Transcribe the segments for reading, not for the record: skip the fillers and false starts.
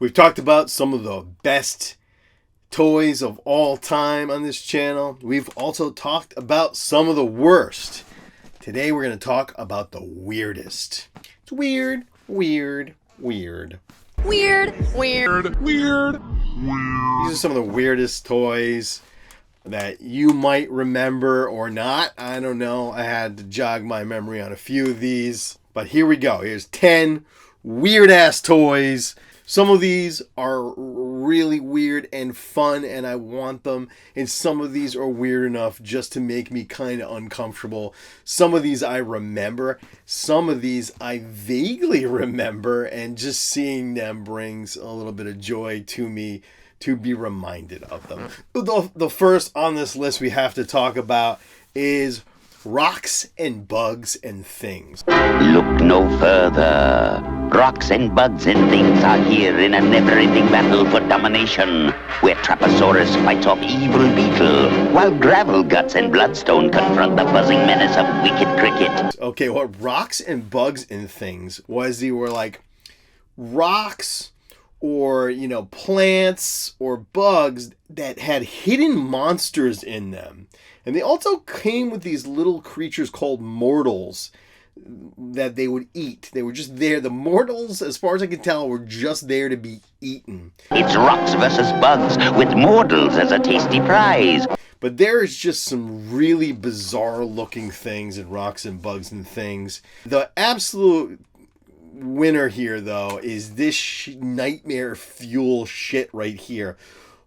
We've talked about some of the best toys of all time on this channel. We've also talked about some of the worst. Today we're going to talk about the weirdest. It's weird, weird, weird. Weird, weird, weird. These are some of the weirdest toys that you might remember or not. I don't know. I had to jog my memory on a few of these. But here we go. Here's 10 weird-ass toys. Some of these are really weird and fun, and I want them. And some of these are weird enough just to make me kind of uncomfortable. Some of these I remember. Some of these I vaguely remember, and just seeing them brings a little bit of joy to me to be reminded of them. The first on this list we have to talk about is rocks and bugs and things. Look no further. Rocks and bugs and things are here in a never-ending battle for domination, where Traposaurus fights off evil beetle, while gravel guts and bloodstone confront the buzzing menace of wicked cricket. Okay, what rocks and bugs and things was they were like rocks or, plants or bugs that had hidden monsters in them. And they also came with these little creatures called mortals that they would eat. They were just there. The mortals, as far as I can tell, were just there to be eaten. It's rocks versus bugs, with mortals as a tasty prize. But there is just some really bizarre looking things in rocks and bugs and things. The absolute winner here, though, is this nightmare fuel shit right here.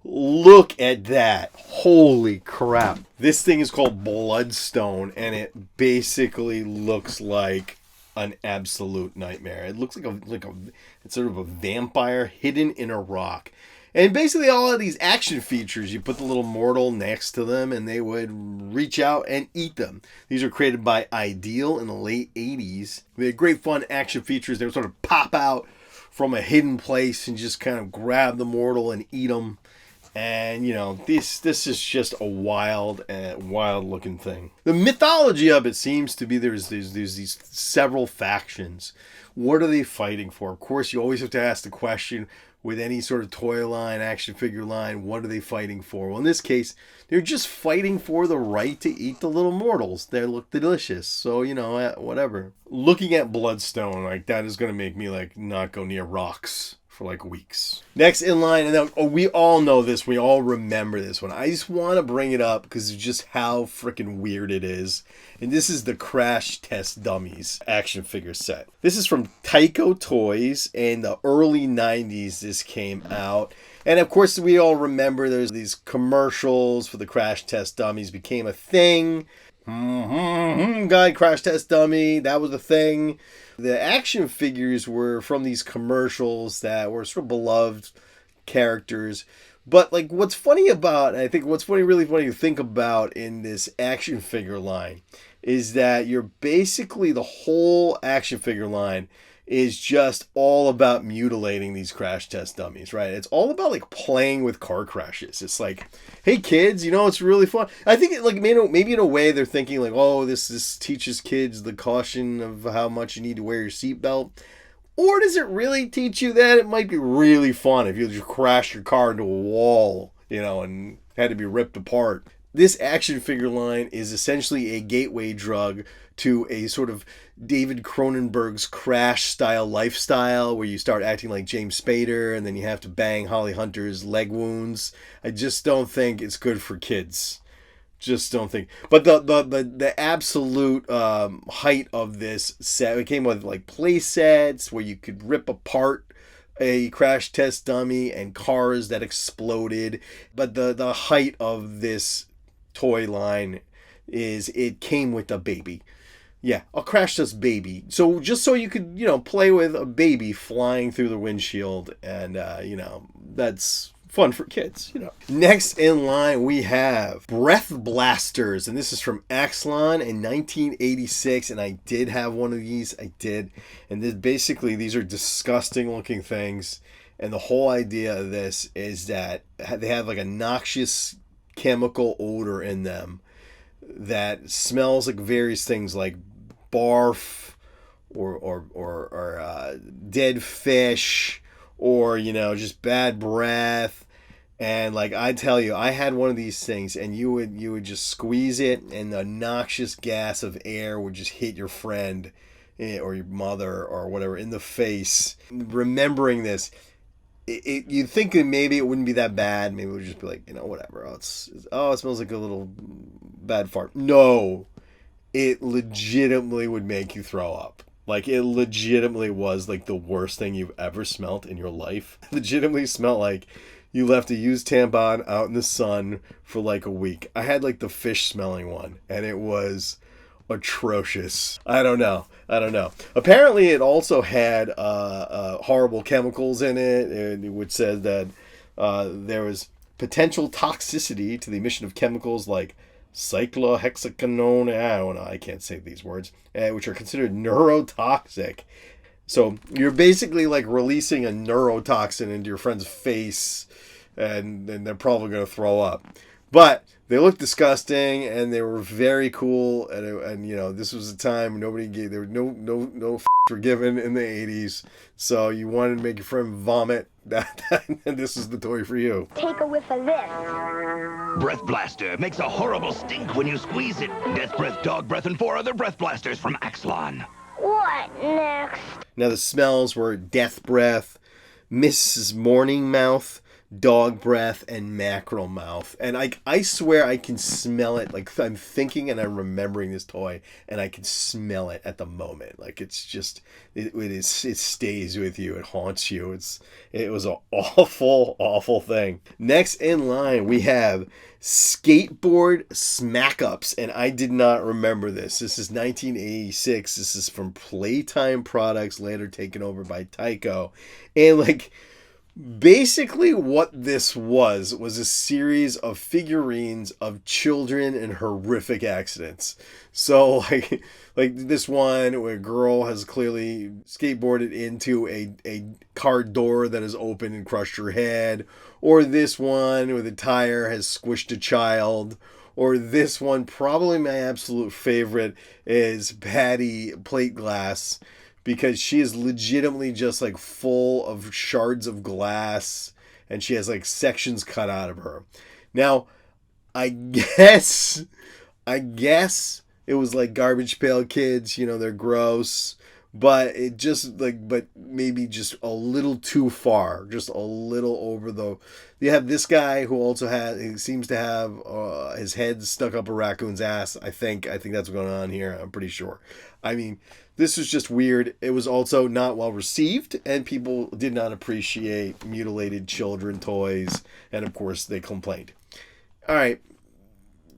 Look at that. Holy crap. This thing is called Bloodstone, and it basically looks like an absolute nightmare. It looks like it's sort of a vampire hidden in a rock. And basically all of these action features, you put the little mortal next to them and they would reach out and eat them. These were created by Ideal in the late 80s. They had great fun action features. They would sort of pop out from a hidden place and just kind of grab the mortal and eat them. And, this is just a wild looking thing. The mythology of it seems to be there's these several factions. What are they fighting for? Of course, you always have to ask the question with any sort of toy line, action figure line, what are they fighting for? Well, in this case, they're just fighting for the right to eat the little mortals. They look delicious. So, whatever. Looking at Bloodstone, that is going to make me, not go near rocks for weeks. Next in line, and we all know this, we all remember this one. I just want to bring it up because of just how freaking weird it is. And this is the Crash Test Dummies action figure set. This is from Tyco Toys in the early 90s this came out. And of course we all remember there's these commercials for the Crash Test Dummies became a thing. Guy Crash Test Dummy, that was a thing. The action figures were from these commercials that were sort of beloved characters. But what's funny about, and I think really funny to think about in this action figure line is that you're basically the whole action figure line is just all about mutilating these Crash Test Dummies, right? It's all about playing with car crashes. It's hey kids, it's really fun. I think maybe in a way they're thinking this teaches kids the caution of how much you need to wear your seatbelt. Or does it really teach you that it might be really fun if you just crash your car into a wall, and had to be ripped apart? This action figure line is essentially a gateway drug to a sort of David Cronenberg's Crash style lifestyle where you start acting like James Spader and then you have to bang Holly Hunter's leg wounds. I just don't think it's good for kids. Just don't think. But the absolute height of this set, it came with play sets where you could rip apart a Crash Test Dummy and cars that exploded. But the height of this toy line is it came with a baby. Yeah, a Crash Test baby. So just so you could, play with a baby flying through the windshield and, that's fun for kids, Next in line, we have Breath Blasters, and this is from Axlon in 1986, and I did have one of these. I did. And these are disgusting looking things, and the whole idea of this is that they have a noxious chemical odor in them that smells like various things like barf or dead fish or, just bad breath. And like I tell you, I had one of these things, and you would just squeeze it, and the noxious gas of air would just hit your friend or your mother or whatever in the face. Remembering this, you'd think that maybe it wouldn't be that bad. Maybe it would just be like, whatever. Oh, it smells like a little bad fart. No, it legitimately would make you throw up. Like, it legitimately was like the worst thing you've ever smelt in your life. It legitimately smelled like you left a used tampon out in the sun for like a week. I had like the fish smelling one, and it was atrocious. I don't know. Apparently it also had horrible chemicals in it, which said that there was potential toxicity to the emission of chemicals like cyclohexaquinone, I don't know, I can't say these words, which are considered neurotoxic. So you're basically like releasing a neurotoxin into your friend's face, and they're probably going to throw up. But they looked disgusting, and they were very cool, and this was a time there were no were given in the 80s, so you wanted to make your friend vomit, and this is the toy for you. Take a whiff of this. Breath Blaster makes a horrible stink when you squeeze it. Death Breath, Dog Breath, and 4 other Breath Blasters from Axlon. What next? Now the smells were Death Breath, Mrs. Morning Mouth, Dog Breath, and Mackerel Mouth. And I swear I can smell it. Like, I'm thinking and I'm remembering this toy, and I can smell it at the moment. Like, it's just, it stays with you. It haunts you. It was an awful, awful thing. Next in line, we have Skateboard Smack Ups, and I did not remember this. This is 1986. This is from Playtime Products, later taken over by Tyco. And like, basically what this was a series of figurines of children in horrific accidents. So like this one where a girl has clearly skateboarded into a car door that is open and crushed her head, or this one where the tire has squished a child, or this one, probably my absolute favorite, is Patty Plate Glass, because she is legitimately just like full of shards of glass, and she has like sections cut out of her. Now, I guess it was like Garbage Pail Kids, they're gross, but it just but maybe just a little too far, just a little over the. You have this guy who also he seems to have his head stuck up a raccoon's ass. I think that's what's going on here. I'm pretty sure. I mean, this was just weird. It was also not well received, and people did not appreciate mutilated children toys, and of course they complained. All right.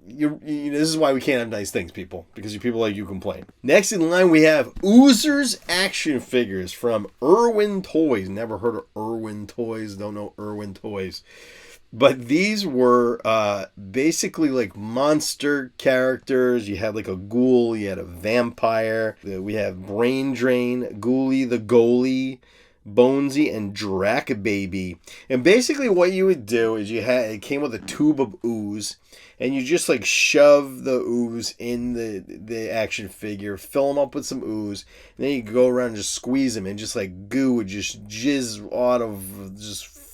This is why we can't have nice things, people, because you people like you complain. Next in line, we have Oozers action figures from Irwin Toys. Never heard of Irwin Toys. Don't know Irwin Toys. But these were basically like monster characters. You had like a ghoul. You had a vampire. We have Brain Drain, Gooey the Goalie, Bonesy, and Drac Baby. And basically what you would do is it came with a tube of ooze, and you just like shove the ooze in the action figure, fill them up with some ooze, and then you go around and just squeeze them, and just like goo would just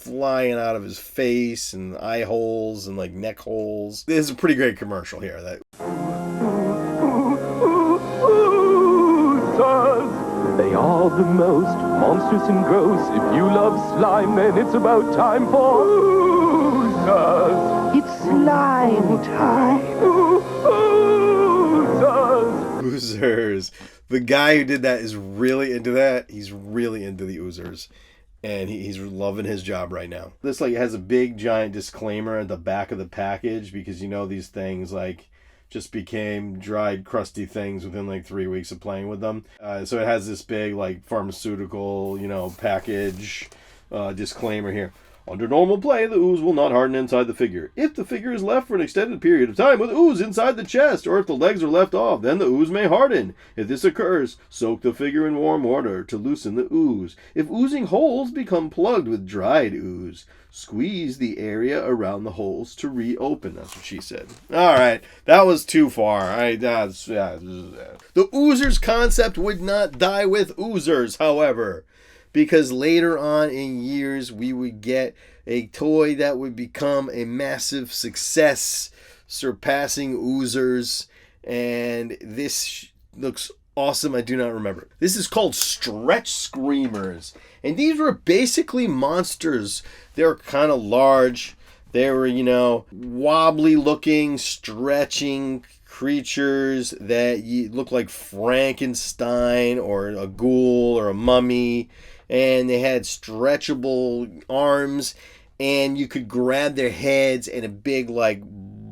flying out of his face and eye holes and like neck holes. This is a pretty great commercial here. They are the most monstrous and gross. If you love slime, then it's about time for Oozers. It's slime time. Oozers. The guy who did that is really into that. He's really into the Oozers. And he's loving his job right now. This has a big giant disclaimer at the back of the package, because these things just became dried, crusty things within 3 weeks of playing with them. So it has this big pharmaceutical package disclaimer here. Under normal play, the ooze will not harden inside the figure. If the figure is left for an extended period of time with ooze inside the chest, or if the legs are left off, then the ooze may harden. If this occurs, soak the figure in warm water to loosen the ooze. If oozing holes become plugged with dried ooze, squeeze the area around the holes to reopen. That's what she said. All right, that was too far. The Oozers concept would not die with Oozers, however. because later on in years we would get a toy that would become a massive success, surpassing Oozers, and this looks awesome. I do not remember. This is called Stretch Screamers, and these were basically monsters. They were kind of large. They were, wobbly looking, stretching creatures that look like Frankenstein or a ghoul or a mummy, and they had stretchable arms, and you could grab their heads, and a big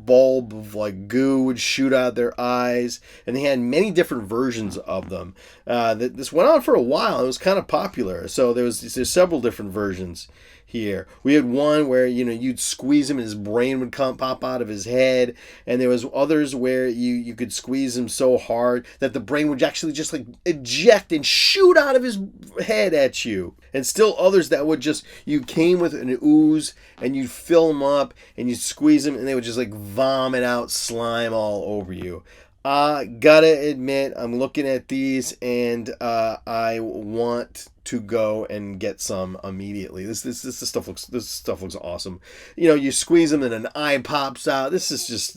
bulb of goo would shoot out their eyes, and they had many different versions of them. This went on for a while. It was kind of popular, so there's several different versions here. We had one where you'd squeeze him and his brain would pop out of his head, and there was others where you could squeeze him so hard that the brain would actually just eject and shoot out of his head at you, and still others that would just, you came with an ooze and you'd fill them up and you'd squeeze them and they would just vomit out slime all over you. Gotta admit, I'm looking at these and I want to go and get some immediately. This stuff looks awesome. You squeeze them and an eye pops out. This is just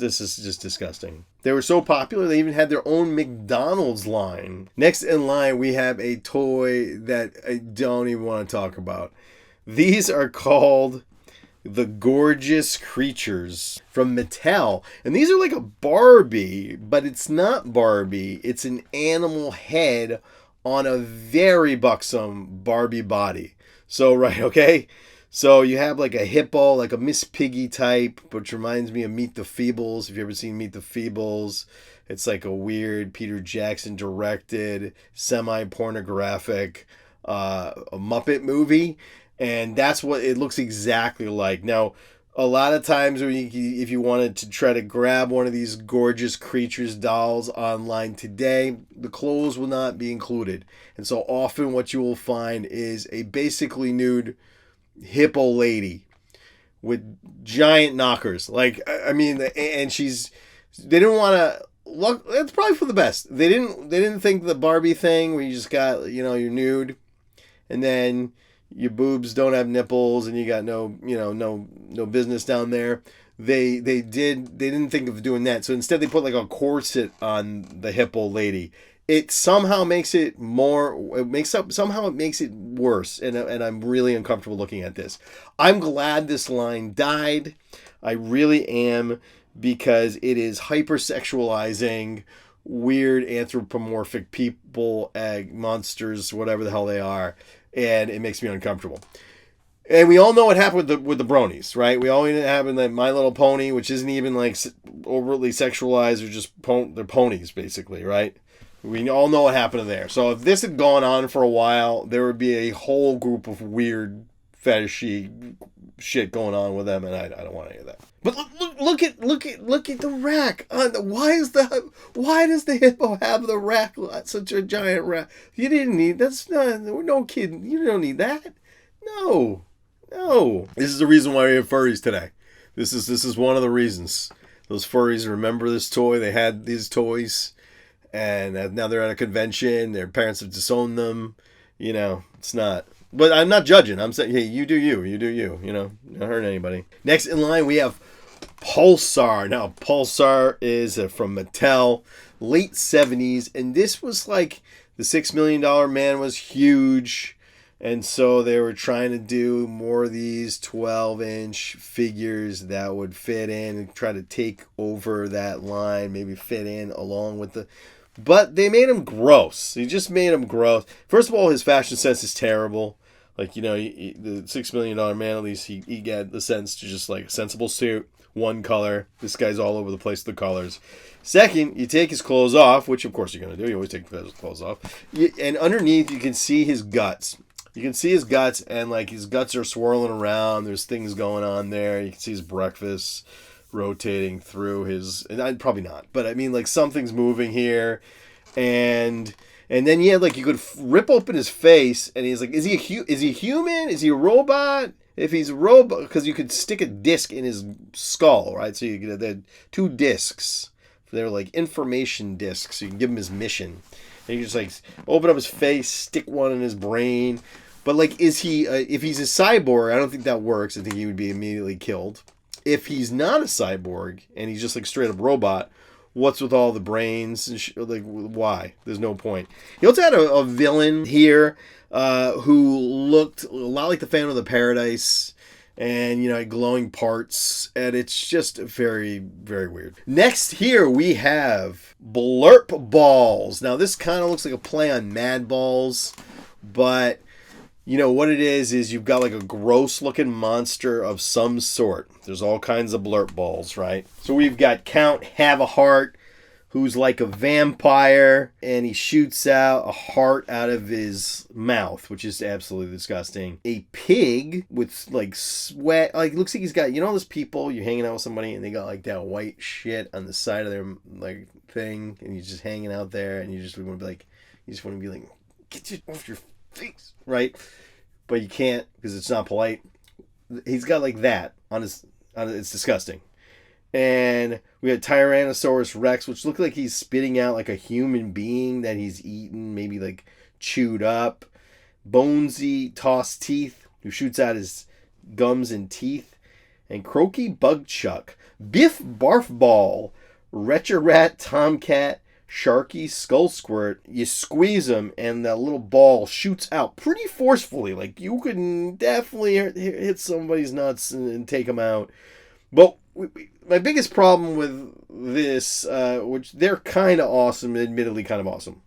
disgusting. They were so popular they even had their own McDonald's line. Next in line we have a toy that I don't even want to talk about. These are called the Gorgeous Creatures from Mattel. And these are like a Barbie, but it's not Barbie. It's an animal head on a very buxom Barbie body. So you have a hippo, like a Miss Piggy type, which reminds me of Meet the Feebles. If you ever seen Meet the Feebles, it's like a weird Peter Jackson directed, semi-pornographic a Muppet movie. And that's what it looks exactly like. Now, a lot of times if you wanted to try to grab one of these Gorgeous Creatures dolls online today, the clothes will not be included. And so often what you will find is a basically nude hippo lady with giant knockers. And they didn't want to look, that's probably for the best. They didn't think the Barbie thing where you just got, you're nude and then your boobs don't have nipples and you got no business down there. They didn't think of doing that. So instead they put a corset on the hippo lady. It somehow makes it worse. And I'm really uncomfortable looking at this. I'm glad this line died. I really am, because it is hypersexualizing weird anthropomorphic people, monsters, whatever the hell they are. And it makes me uncomfortable. And we all know what happened with the bronies, right? We all know what happened with My Little Pony, which isn't even overtly sexualized. They're just they're ponies, basically, right? We all know what happened there. So if this had gone on for a while, there would be a whole group of weird fetishy shit going on with them, and I don't want any of that. But look at the rack. Why does the hippo have the rack? Such a giant rack. You didn't need. That's not. No kidding. You don't need that. No. This is the reason why we have furries today. This is one of the reasons. Those furries remember this toy. They had these toys, and now they're at a convention. Their parents have disowned them. It's not. But I'm not judging. I'm saying, hey, you do you. You do you. Not hurting anybody. Next in line, we have Pulsar. Now, Pulsar is from Mattel, late 70s. And this was the $6 Million Man was huge. And so they were trying to do more of these 12-inch figures that would fit in and try to take over that line, maybe fit in along with the... But they made him gross. They just made him gross. First of all, his fashion sense is terrible. The $6 Million Man, at least he got the sense to just a sensible suit, one color. This guy's all over the place with the colors. Second, you take his clothes off, which of course you're going to do. You always take his clothes off. And underneath, you can see his guts. You can see his guts, and his guts are swirling around. There's things going on there. You can see his breakfast rotating through his... probably not, but I mean, something's moving here. And then you could rip open his face, and he's is he human? Is he a robot? If he's a robot, because you could stick a disc in his skull, right? So you could have 2 discs. They're information discs. So you can give him his mission. And you just open up his face, stick one in his brain. But like, is he? If he's a cyborg, I don't think that works. I think he would be immediately killed. If he's not a cyborg and he's just like straight up robot, what's with all the brains and like why? There's no point. He also had a villain here who looked a lot like the Phantom of the Paradise, and you know, glowing parts, and it's just very, very weird. Next here we have blurp balls. Now this kind of looks like a play on Mad Balls, but you know what it is you've got like a gross looking monster of some sort. There's all kinds of blurp balls, right? So we've got Count Have a Heart, who's like a vampire, and he shoots out a heart out of his mouth, which is absolutely disgusting. A pig with like sweat, like looks like he's got, you know, those people, you're hanging out with somebody and they got like that white shit on the side of their like thing, and you're just hanging out there, and you just want to be like, get it off your face, right? But you can't because it's not polite. He's got like that on his, it's disgusting. And we got Tyrannosaurus Rex, which looked like he's spitting out like a human being that he's eaten, maybe like chewed up. Bonesy Toss Teeth, who shoots out his gums and teeth. And Croaky Bugchuck, Biff Barf Ball, Retrorat Tomcat, Sharky Skull Squirt. You squeeze them and that little ball shoots out pretty forcefully. Like you can definitely hit somebody's nuts and take them out. But my biggest problem with this, which they're kind of awesome, admittedly kind of awesome,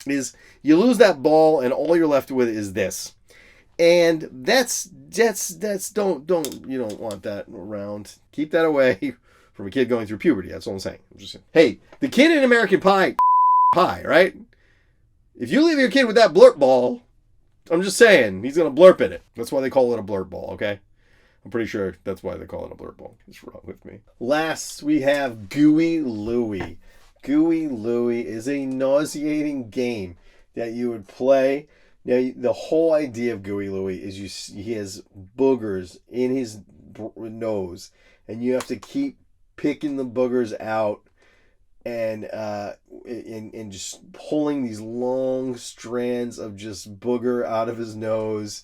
is you lose that ball and all you're left with is this. And that's don't you don't want that around. Keep that away from a kid going through puberty. That's all I'm saying. I'm just saying. Hey, the kid in American Pie, right? If you leave your kid with that blurp ball, I'm just saying, he's going to blurp in it. That's why they call it a blurp ball, okay? I'm pretty sure that's why they call it a blurp ball. What's wrong with me? Last, we have Gooey Louie. Gooey Louie is a nauseating game that you would play. Now, the whole idea of Gooey Louie is he has boogers in his nose, and you have to keep picking the boogers out and just pulling these long strands of just booger out of his nose.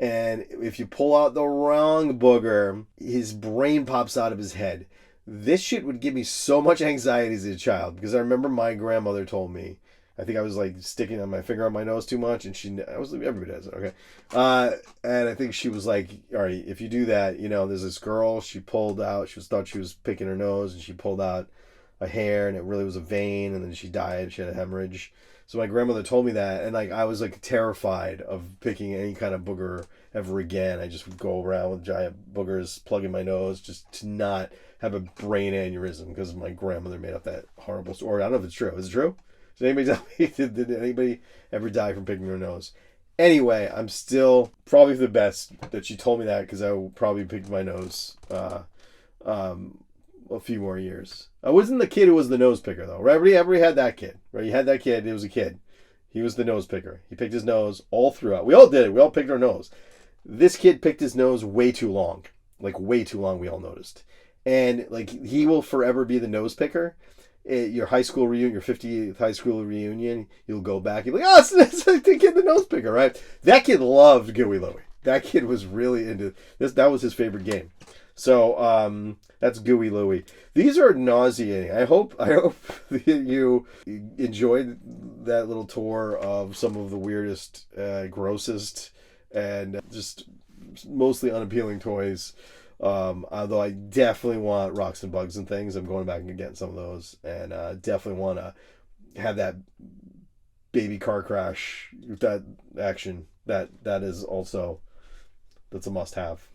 And if you pull out the wrong booger, his brain pops out of his head. This shit would give me so much anxiety as a child, because I remember my grandmother told me, I think I was like sticking my finger on my nose too much, and everybody does it, okay? And I think she was like, all right, if you do that, you know, there's this girl, she thought she was picking her nose, and she pulled out a hair, and it really was a vein, and then she died, she had a hemorrhage. So my grandmother told me that, and like I was like terrified of picking any kind of booger ever again. I just would go around with giant boogers plugging my nose just to not have a brain aneurysm because my grandmother made up that horrible story. I don't know if it's true. Is it true? Did anybody tell me? Did anybody ever die from picking their nose? Anyway, I'm still probably the best that she told me that, because I probably picked my nose a few more years. I wasn't the kid who was the nose picker, though. Right? Everybody had that kid, right? You had that kid. It was a kid. He was the nose picker. He picked his nose all throughout. We all did it. We all picked our nose. This kid picked his nose way too long. Like, way too long, we all noticed. And, like, he will forever be the nose picker. At your high school reunion, your 50th high school reunion, you'll go back. You'll be like, oh, it's the kid, the nose picker, right? That kid loved Gooey Louie. That kid was really into this. That was his favorite game. So, that's Gooey Louie. These are nauseating. I hope you enjoyed that little tour of some of the weirdest, grossest, and just mostly unappealing toys. Although I definitely want Rocks and Bugs and Things. I'm going back and getting some of those, and definitely want to have that baby car crash, that action. That is also, that's a must-have.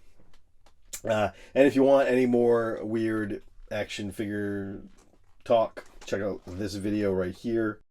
And if you want any more weird action figure talk, check out this video right here.